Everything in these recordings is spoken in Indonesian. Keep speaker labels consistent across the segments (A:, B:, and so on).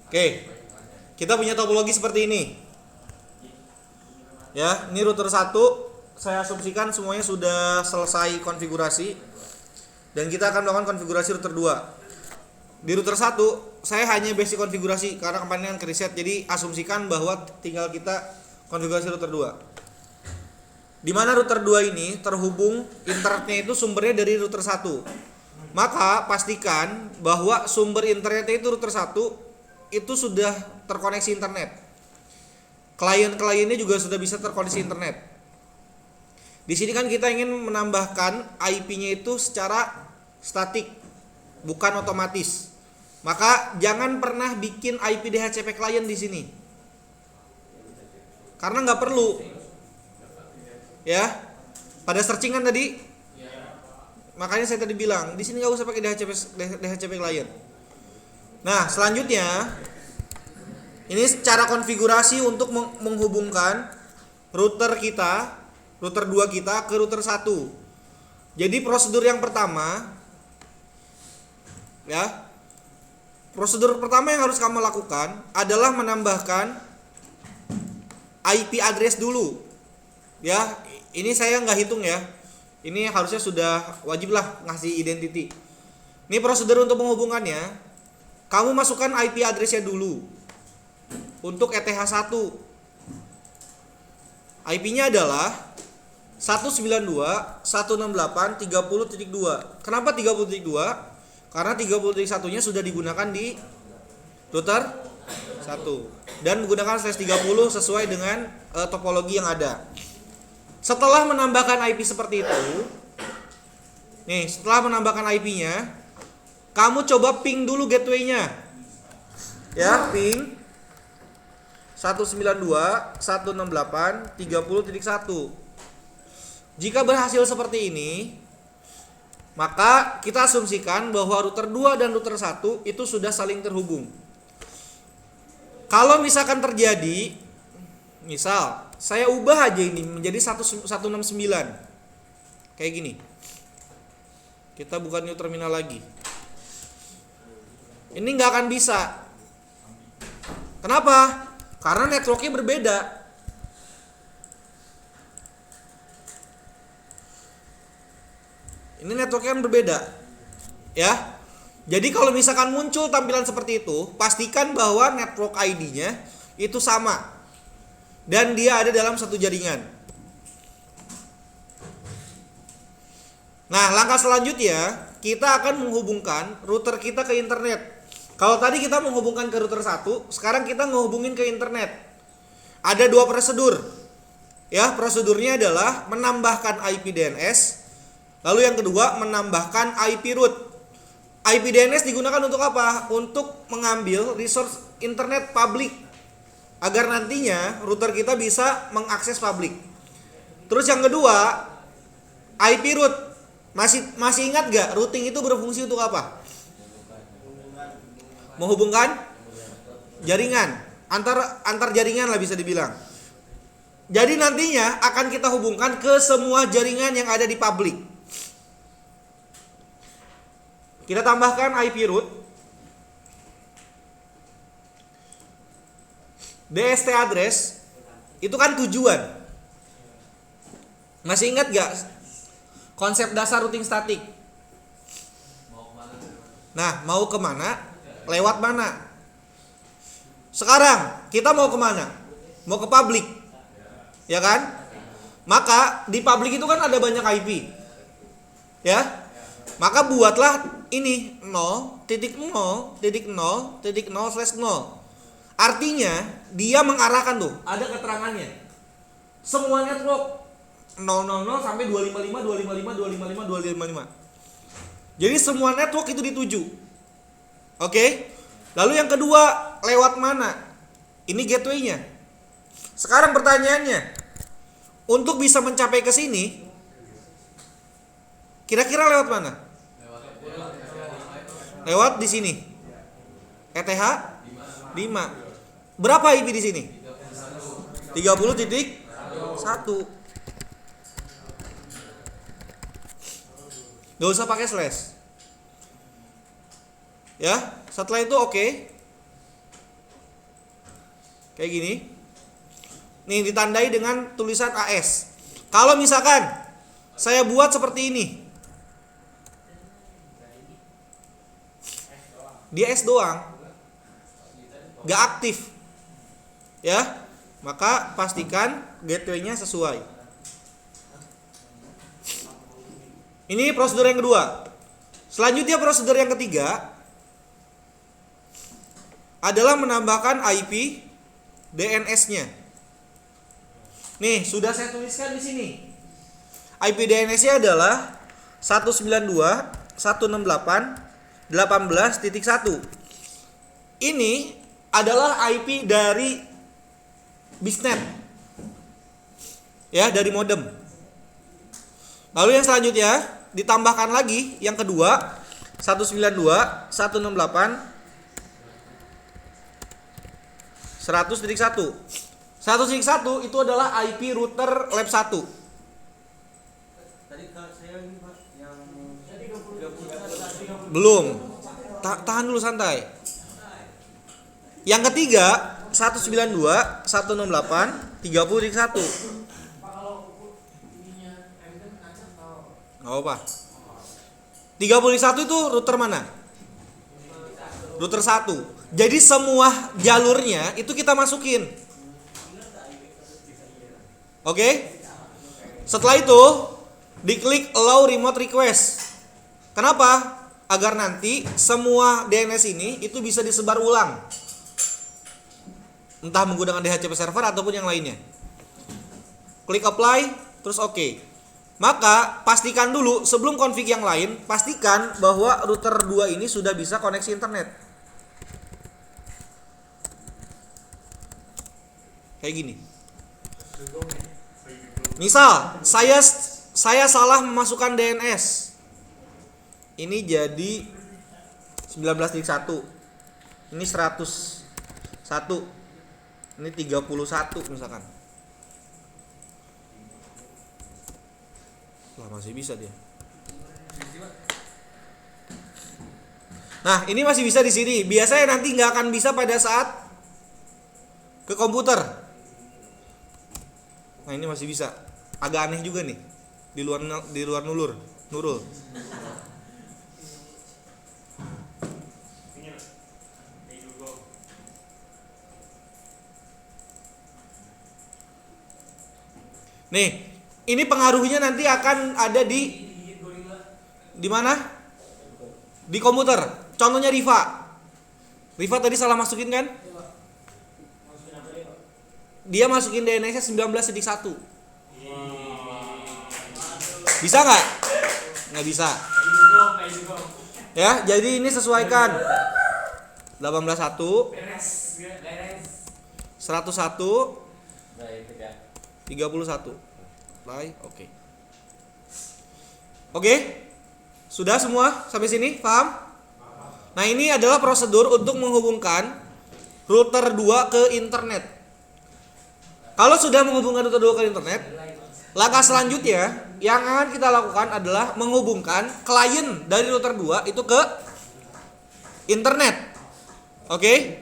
A: Oke. Kita punya topologi seperti ini. Ya, ini router 1. Saya asumsikan semuanya sudah selesai konfigurasi. Dan kita akan melakukan konfigurasi router 2. Di router 1, saya hanya basic konfigurasi karena kemarin kan reset. Jadi asumsikan bahwa tinggal kita konfigurasi router 2. Di mana router 2 ini terhubung internetnya itu sumbernya dari router 1. Maka pastikan bahwa sumber internetnya itu router 1 itu sudah terkoneksi internet. Klien-kliennya juga sudah bisa terkoneksi internet. Di sini kan kita ingin menambahkan IP-nya itu secara statik, bukan otomatis. Maka jangan pernah bikin IP DHCP klien di sini, karena nggak perlu. Ya, pada searching kan tadi, makanya saya tadi bilang di sini nggak usah pakai DHCP klien. Nah, selanjutnya ini cara konfigurasi untuk menghubungkan router kita, router 2 kita ke router 1. Jadi prosedur yang pertama, ya, prosedur pertama yang harus kamu lakukan adalah menambahkan IP address dulu. Ya, ini saya nggak hitung ya. Ini harusnya sudah wajib lah ngasih identity. Ini prosedur untuk menghubungkannya. Kamu masukkan IP address-nya dulu untuk ETH1. IP-nya adalah 192.168.30.2. Kenapa 30.2? Karena 30.1-nya sudah digunakan di router 1 dan menggunakan /30 sesuai dengan topologi yang ada. Setelah menambahkan IP seperti itu, nih, setelah menambahkan IP-nya, kamu coba ping dulu gateway-nya. Ya, ping 192.168.30.1. Jika berhasil seperti ini, maka kita asumsikan bahwa router 2 dan router 1 itu sudah saling terhubung. Kalau misalkan terjadi, misal saya ubah aja ini menjadi 169. Kayak gini. Kita buka new terminal lagi. Ini nggak akan bisa. Kenapa? Karena networknya berbeda. Ini networknya kan berbeda, ya. Jadi kalau misalkan muncul tampilan seperti itu, pastikan bahwa network ID-nya itu sama dan dia ada dalam satu jaringan. Nah, langkah selanjutnya kita akan menghubungkan router kita ke internet. Kalau tadi kita menghubungkan ke router 1, sekarang kita menghubungin ke internet. Ada dua prosedur. Ya, prosedurnya adalah menambahkan IP DNS. Lalu yang kedua, menambahkan IP root. IP DNS digunakan untuk apa? Untuk mengambil resource internet publik agar nantinya router kita bisa mengakses publik. Terus yang kedua, IP root. Masih ingat gak routing itu berfungsi untuk apa? Menghubungkan jaringan, antar jaringan lah bisa dibilang. Jadi nantinya akan kita hubungkan ke semua jaringan yang ada di publik. Kita tambahkan IP root, DST address, itu kan tujuan. Masih ingat gak konsep dasar routing statik? Nah, mau kemana? Lewat mana? Sekarang kita mau kemana? Mau ke publik, ya kan? Maka di publik itu kan ada banyak IP, ya. Maka buatlah ini 0.0.0.0/0. Artinya dia mengarahkan tuh, ada keterangannya. Semua network 000 sampai 255, 255, 255, 255. Jadi semua network itu dituju. Oke. Lalu yang kedua, lewat mana? Ini gateway-nya. Sekarang pertanyaannya, untuk bisa mencapai ke sini, kira-kira lewat mana? Lewat di sini. ETH 5. Berapa IP di sini? 30.1. Gak usah pakai slash. Ya, setelah itu oke. Kayak gini. Nih ditandai dengan tulisan AS. Kalau misalkan saya buat seperti ini, dia S doang, gak aktif, ya, maka pastikan gateway-nya sesuai. Ini prosedur yang kedua. Selanjutnya prosedur yang ketiga adalah menambahkan IP DNS-nya. Nih, sudah saya tuliskan di sini. IP DNS-nya adalah 192.168.18.1. Ini adalah IP dari bisnet. Ya, dari modem. Lalu yang selanjutnya ditambahkan lagi yang kedua 192.168.100.1. 100.1 itu adalah IP router lab 1.
B: Tadi saya ini Pak yang
A: Belum. Tahan dulu santai. Yang ketiga 192.168.30.1. Nggak apa. 30.1 itu router mana? Router 1. Jadi semua jalurnya itu kita masukin. Oke? Setelah itu diklik allow remote request. Kenapa? Agar nanti semua DNS ini itu bisa disebar ulang. Entah menggunakan DHCP server ataupun yang lainnya. Klik apply, terus oke. Maka pastikan dulu sebelum config yang lain, pastikan bahwa router 2 ini sudah bisa koneksi internet. Kayak gini. Misal saya salah memasukkan DNS. Ini jadi 19.1. Ini 101. Ini 31 misalkan. Lah masih bisa dia. Nah, ini masih bisa di sini. Biasanya nanti nggak akan bisa pada saat ke komputer. Nah, ini masih bisa. Agak aneh juga nih. Di luar nurul. Nih, ini pengaruhnya nanti akan ada di mana? Di komputer. Contohnya Riva. Riva tadi salah masukin kan? Dia masukin DNS-nya 19.1. Bisa nggak? Nggak bisa. Ya, jadi ini sesuaikan. 18.1 101 31. Play, oke. Oke? Sudah semua sampai sini? Paham? Nah, ini adalah prosedur untuk menghubungkan router 2 ke internet. Kalau sudah menghubungkan router 2 ke internet, langkah selanjutnya yang akan kita lakukan adalah menghubungkan klien dari router 2 itu ke internet. Oke?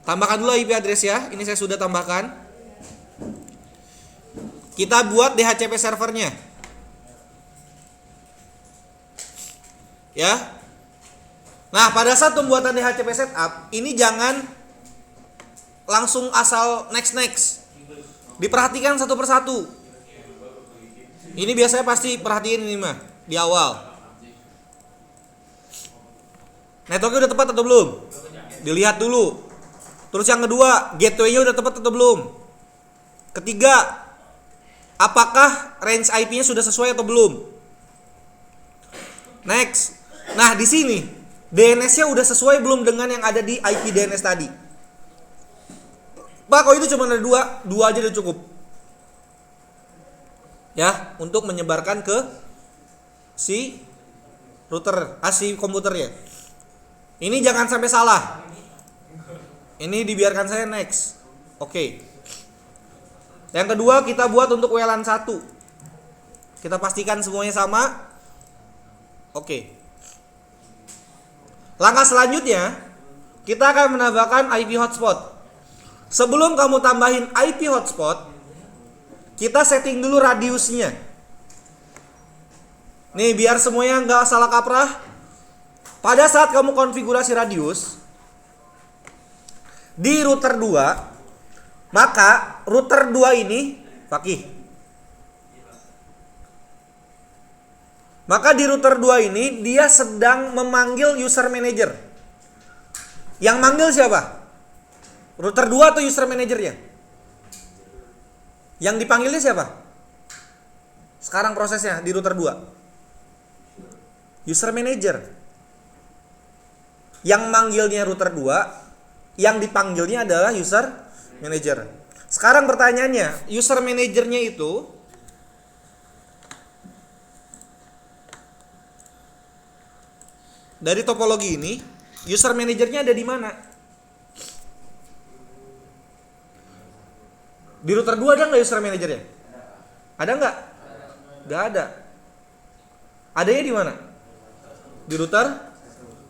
A: Tambahkan dulu IP address ya. Ini saya sudah tambahkan. Kita buat DHCP servernya. Ya. Nah, pada saat pembuatan DHCP setup, ini jangan langsung asal next. Diperhatikan satu persatu. Ini biasanya pasti perhatiin ini mah di awal. Networknya udah tepat atau belum? Dilihat dulu. Terus yang kedua, gateway-nya udah tepat atau belum? Ketiga, apakah range IP-nya sudah sesuai atau belum? Next. Nah, di sini DNS-nya udah sesuai belum dengan yang ada di IP DNS tadi? Pak, kalau itu cuma ada dua aja udah cukup. Ya, untuk menyebarkan ke si router, si komputernya. Ini jangan sampai salah. Ini dibiarkan saya next. Oke. Yang kedua kita buat untuk WLAN 1. Kita pastikan semuanya sama. Oke. Langkah selanjutnya kita akan menambahkan IP hotspot. Sebelum kamu tambahin IP hotspot, kita setting dulu radiusnya. Nih biar semuanya nggak salah kaprah. Pada saat kamu konfigurasi radius di router 2, maka router 2 ini Fakih. Maka di router 2 ini dia sedang memanggil user manager. Yang manggil siapa? Router 2 atau user managernya? Yang dipanggilnya siapa? Sekarang prosesnya di router 2. User manager. Yang manggilnya router 2, yang dipanggilnya adalah user manager. Sekarang pertanyaannya, user manajernya itu dari topologi ini, user manajernya ada di mana? Di router 2 ada nggak user manajernya? Ada nggak? Nggak ada. Adanya di mana? Di router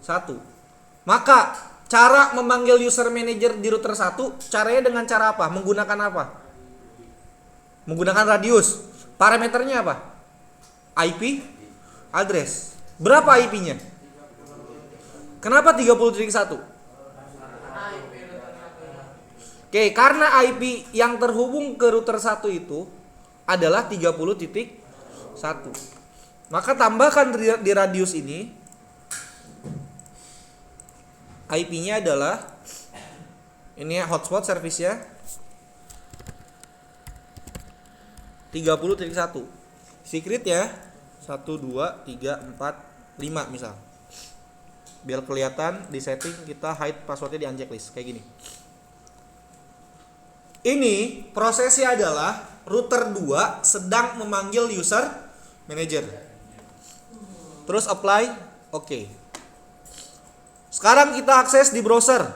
A: 1. Maka cara memanggil user manager di router 1, caranya dengan cara apa? Menggunakan apa? Menggunakan radius. Parameternya apa? IP address. Berapa IP-nya? Kenapa 30.1? Oke, karena IP yang terhubung ke router 1 itu adalah 30.1. Maka tambahkan di radius ini IP-nya adalah ini ya, hotspot service-nya 30.1. Secret ya 1 2 3 4 5 misal. Biar kelihatan di setting kita hide passwordnya di uncheck list kayak gini. Ini prosesnya adalah router 2 sedang memanggil user manager. Terus apply, oke. Sekarang kita akses di browser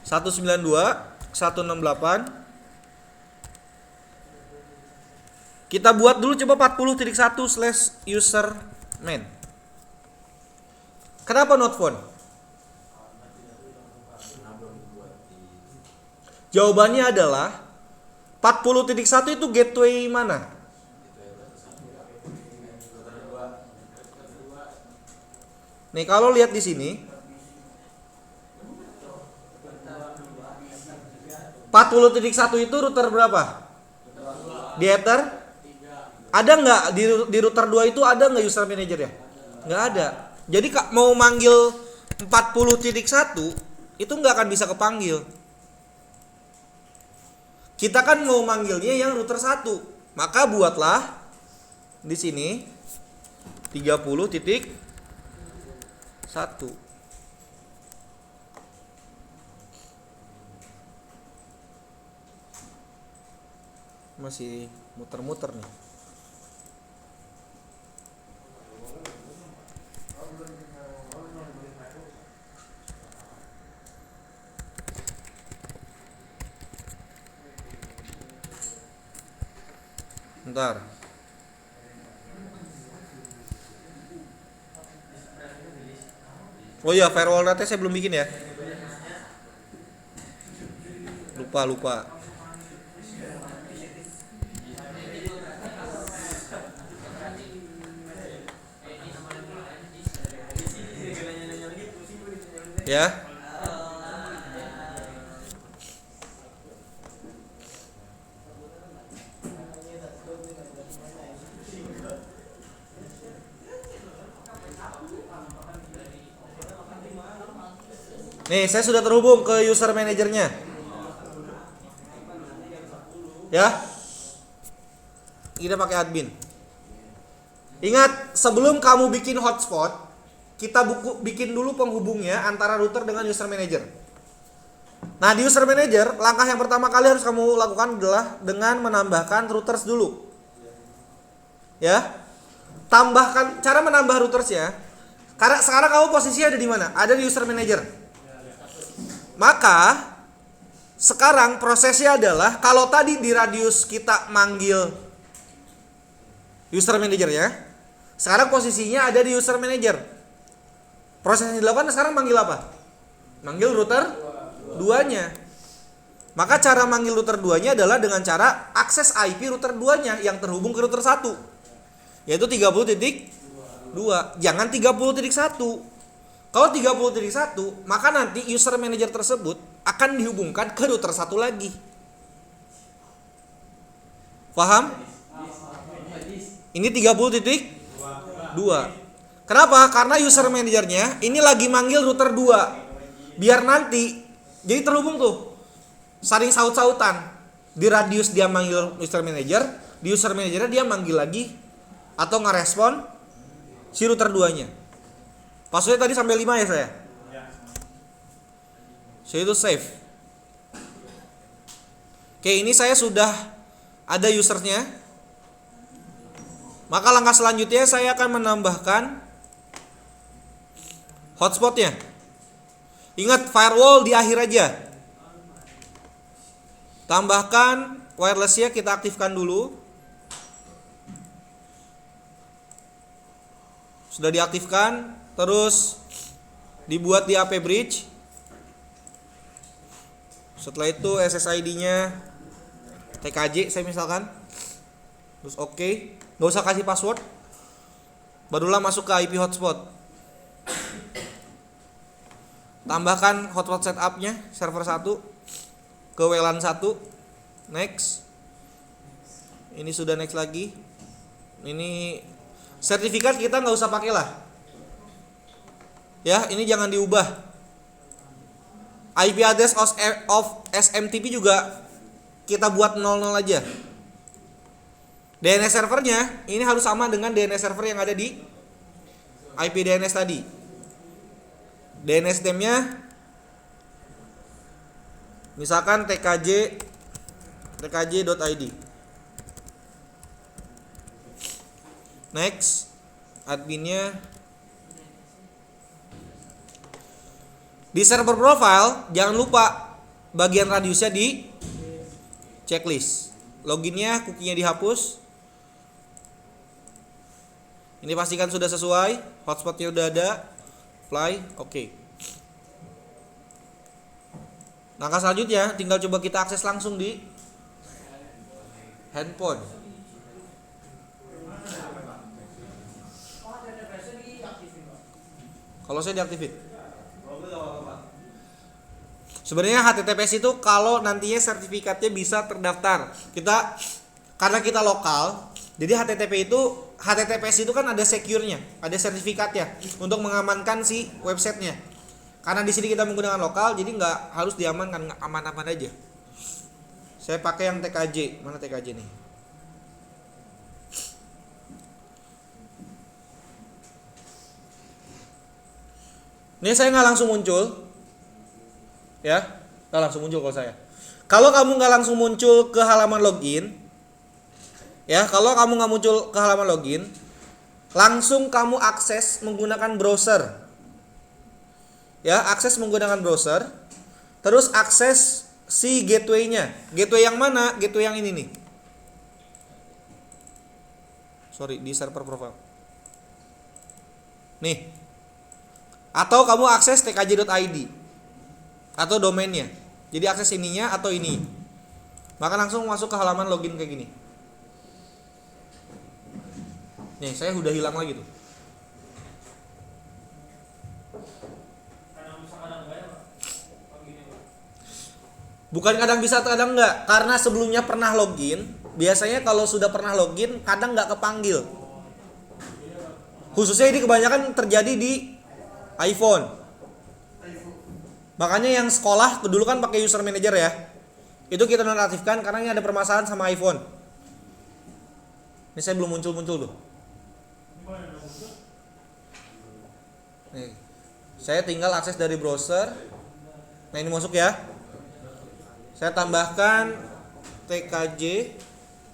A: 192.168. Kita buat dulu coba 40.1/userman. Kenapa not found? Jawabannya adalah 40.1 itu gateway mana? Nih kalau lihat di sini 40.1 itu router berapa? Di ether? Ada nggak di router 2 itu ada nggak user manager ya? Nggak ada. Jadi mau manggil 40.1 itu nggak akan bisa kepanggil. Kita kan mau manggilnya yang router 1. Maka buatlah di sini 30.1. Masih muter-muter nih. Bentar. Oh iya, firewall data saya belum bikin ya. Lupa. Ya. Nih, saya sudah terhubung ke user manajernya. Ya. Kita pakai admin. Ingat, sebelum kamu bikin hotspot, kita bikin dulu penghubungnya antara router dengan user manager. Nah, di user manager, langkah yang pertama kali harus kamu lakukan adalah dengan menambahkan routers dulu. Ya. Tambahkan cara menambah routers ya. Karena sekarang kamu posisinya ada di mana? Ada di user manager. Maka sekarang prosesnya adalah kalau tadi di radius kita manggil user manager ya. Sekarang posisinya ada di user manager. Proses yang dilakukan sekarang manggil apa? Manggil router 2-nya. Maka cara manggil router 2-nya adalah dengan cara akses IP router 2-nya yang terhubung ke router 1. Yaitu 30.2. Jangan 30.1. Kalau 30.1, maka nanti user manager tersebut akan dihubungkan ke router 1 lagi. Paham? Ini 30.2. Kenapa? Karena user manajernya ini lagi manggil router 2. Biar nanti jadi terhubung tuh. Saling saut-sautan. Di radius dia manggil user manager, di user manajernya dia manggil lagi atau ngerespon si router 2-nya. Passwordnya tadi sampai 5 ya saya? So itu save. Oke, ini saya sudah ada usernya. Maka langkah selanjutnya saya akan menambahkan hotspotnya. Ingat, firewall di akhir aja. Tambahkan wirelessnya, kita aktifkan dulu. Sudah diaktifkan, terus dibuat di AP bridge. Setelah itu SSID-nya TKJ saya misalkan. Terus oke. Nggak usah kasih password. Barulah masuk ke IP hotspot. Tambahkan hotspot setup-nya server 1 ke WLAN 1. Next. Ini sudah next lagi. Ini sertifikat kita nggak usah pakai lah. Ya, ini jangan diubah. IP address of SMTP juga kita buat 00 aja. DNS servernya ini harus sama dengan DNS server yang ada di IP DNS tadi. DNS name-nya misalkan tkj.id. Next, adminnya. Di server profile jangan lupa bagian radiusnya di checklist. Loginnya, cookie-nya dihapus. Ini pastikan sudah sesuai, hotspotnya udah ada, apply, oke. Langkah selanjutnya tinggal coba kita akses langsung di handphone. Kalau saya deaktifin. Sebenarnya HTTPS itu kalau nantinya sertifikatnya bisa terdaftar. Karena kita lokal, jadi HTTPS itu kan ada secure-nya, ada sertifikatnya untuk mengamankan si websitenya. Karena di sini kita menggunakan lokal, jadi nggak harus diamankan, aman-aman aja. Saya pakai yang TKJ, mana TKJ nih? Ini saya nggak langsung muncul, ya, nggak langsung muncul kalau saya. Kalau kamu nggak langsung muncul ke halaman login. Ya, kalau kamu nggak muncul ke halaman login, langsung kamu akses menggunakan browser. Ya, akses menggunakan browser. Terus akses si gateway-nya. Gateway yang mana? Gateway yang ini nih. Sorry, di server profile. Nih. Atau kamu akses tkj.id atau domainnya. Jadi akses ininya atau ini. Maka langsung masuk ke halaman login kayak gini. Nih, saya udah hilang lagi tuh. Bukan kadang bisa, kadang enggak. Karena sebelumnya pernah login. Biasanya kalau sudah pernah login, kadang enggak kepanggil. Khususnya ini kebanyakan terjadi di iPhone. Makanya yang sekolah dulu kan pakai user manager ya. Itu kita nonaktifkan karena ini ada permasalahan sama iPhone. Ini saya belum muncul-muncul tuh. Nih, saya tinggal akses dari browser. Nah, ini masuk ya. Saya tambahkan TKJ,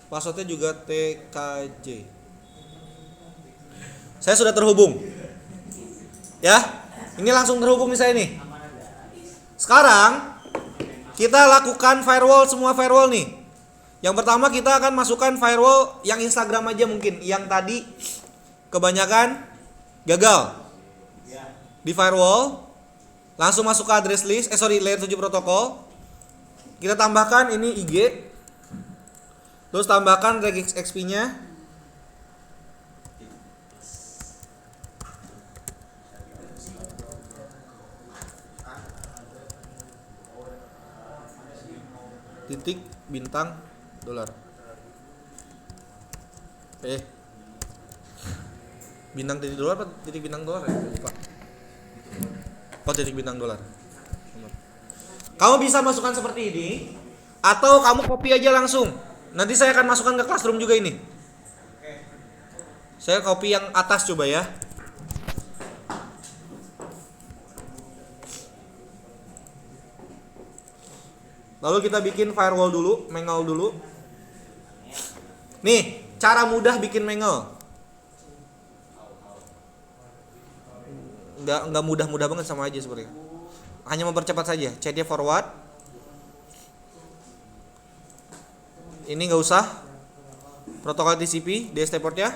A: passwordnya juga TKJ. Saya sudah terhubung. Ya, ini langsung terhubung nih saya nih. Sekarang kita lakukan firewall, semua firewall nih. Yang pertama kita akan masukkan firewall yang Instagram aja mungkin, yang tadi kebanyakan gagal. Di firewall Langsung masuk ke address list, layer 7 protokol. Kita tambahkan ini IG. Terus tambahkan regex XP-nya. Titik bintang dolar. Bintang titik dolar apa titik bintang dolar ya? Lupa. Oh, titik bintang dolar. Kamu bisa masukkan seperti ini atau kamu copy aja langsung. Nanti saya akan masukkan ke Classroom juga ini. Saya copy yang atas coba ya. Lalu kita bikin firewall dulu, mangle dulu. Nih, cara mudah bikin mangle. Enggak mudah-mudah banget, sama aja sebenarnya. Hanya mempercepat saja. Chatnya forward. Ini nggak usah. Protokol TCP, DST portnya.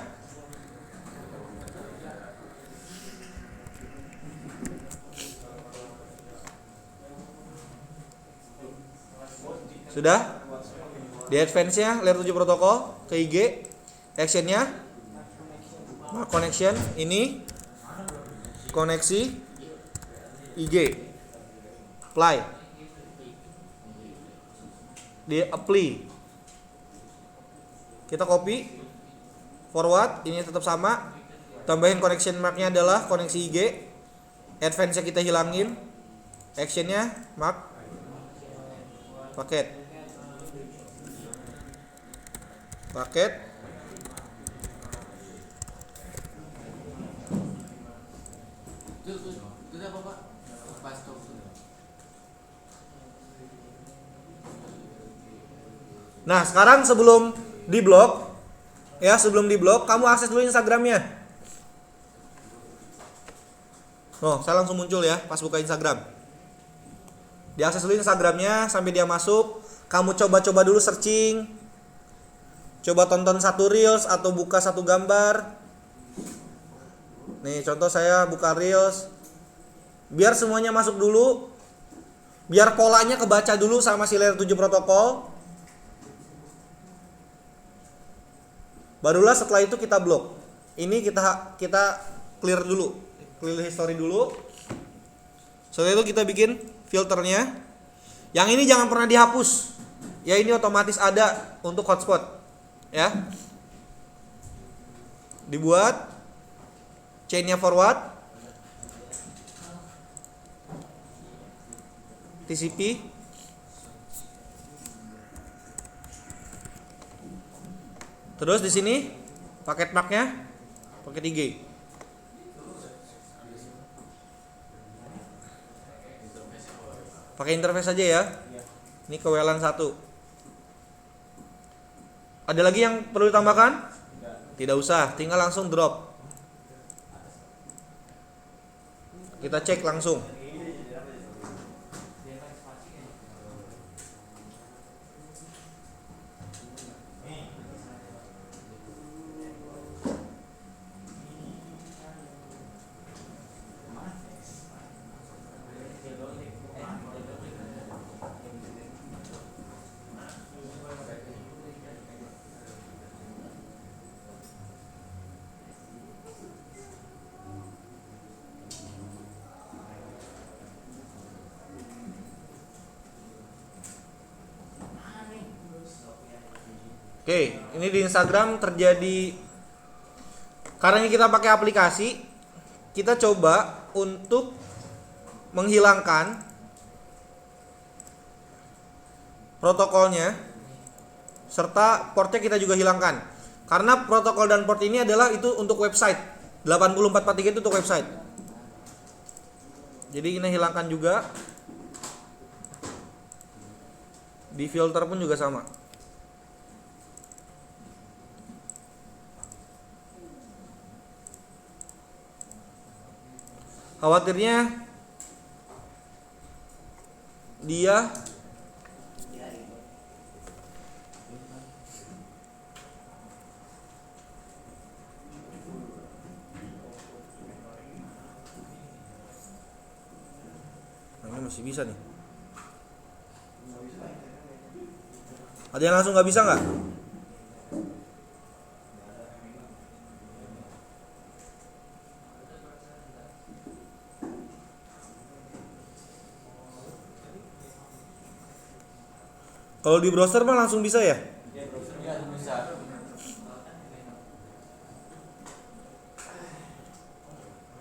A: Sudah? Di advance-nya layer 7 protokol ke IG. Action-nya connection ini koneksi IG. Apply. Di apply. Kita copy, forward, ini tetap sama. Tambahin connection mark-nya adalah koneksi IG. Advance-nya kita hilangin. Action-nya mark paket. Nah, sekarang sebelum diblok, kamu akses dulu Instagramnya. Oh, saya langsung muncul ya pas buka Instagram. Diakses dulu Instagramnya sampai dia masuk. Kamu coba-coba dulu searching. Coba tonton satu reels atau buka satu gambar. Nih, contoh saya buka reels. Biar semuanya masuk dulu. Biar polanya kebaca dulu sama si layer 7 protokol. Barulah setelah itu kita blok. Ini kita clear dulu. Clear history dulu. Setelah itu kita bikin filternya. Yang ini jangan pernah dihapus. Ya, ini otomatis ada untuk hotspot. Ya. Dibuat chainnya forward. TCP. Terus di sini paket marknya paket IG. Pakai interface aja ya. Ini ke WLAN 1. Ada lagi yang perlu ditambahkan? Tidak usah, tinggal langsung drop. Kita cek langsung. Oke, ini di Instagram terjadi karena kita pakai aplikasi, kita coba untuk menghilangkan protokolnya serta portnya kita juga hilangkan. Karena protokol dan port ini adalah itu untuk website. 8443 itu untuk website. Jadi kita hilangkan juga. Di filter pun juga sama. Khawatirnya dia masih bisa nih. Ada yang langsung nggak bisa nggak? Kalau di browser mah langsung bisa ya?
B: Ya, browsernya bisa.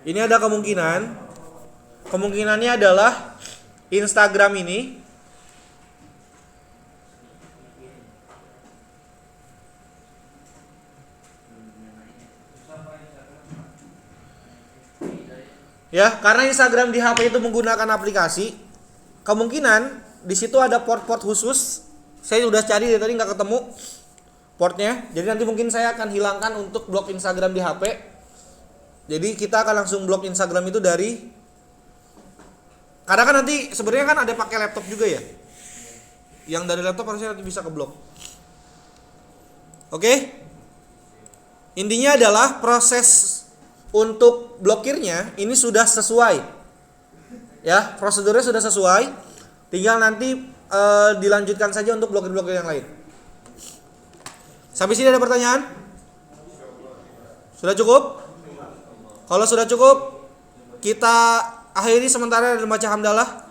A: Ini ada kemungkinannya adalah Instagram ini ya, karena Instagram di HP itu menggunakan aplikasi, kemungkinan di situ ada port-port khusus. Saya udah cari dari tadi nggak ketemu portnya, jadi nanti mungkin saya akan hilangkan untuk blok Instagram di HP. Jadi kita akan langsung blok Instagram itu karena kan nanti sebenarnya kan ada pakai laptop juga ya. Yang dari laptop harusnya nanti bisa keblok. Oke? Intinya adalah proses untuk blokirnya ini sudah sesuai. Ya, prosedurnya sudah sesuai. Tinggal nanti dilanjutkan saja untuk blokir-blokir yang lain. Sampai sini ada pertanyaan? Sudah cukup? Kalau sudah cukup, kita akhiri sementara dan baca hamdalah.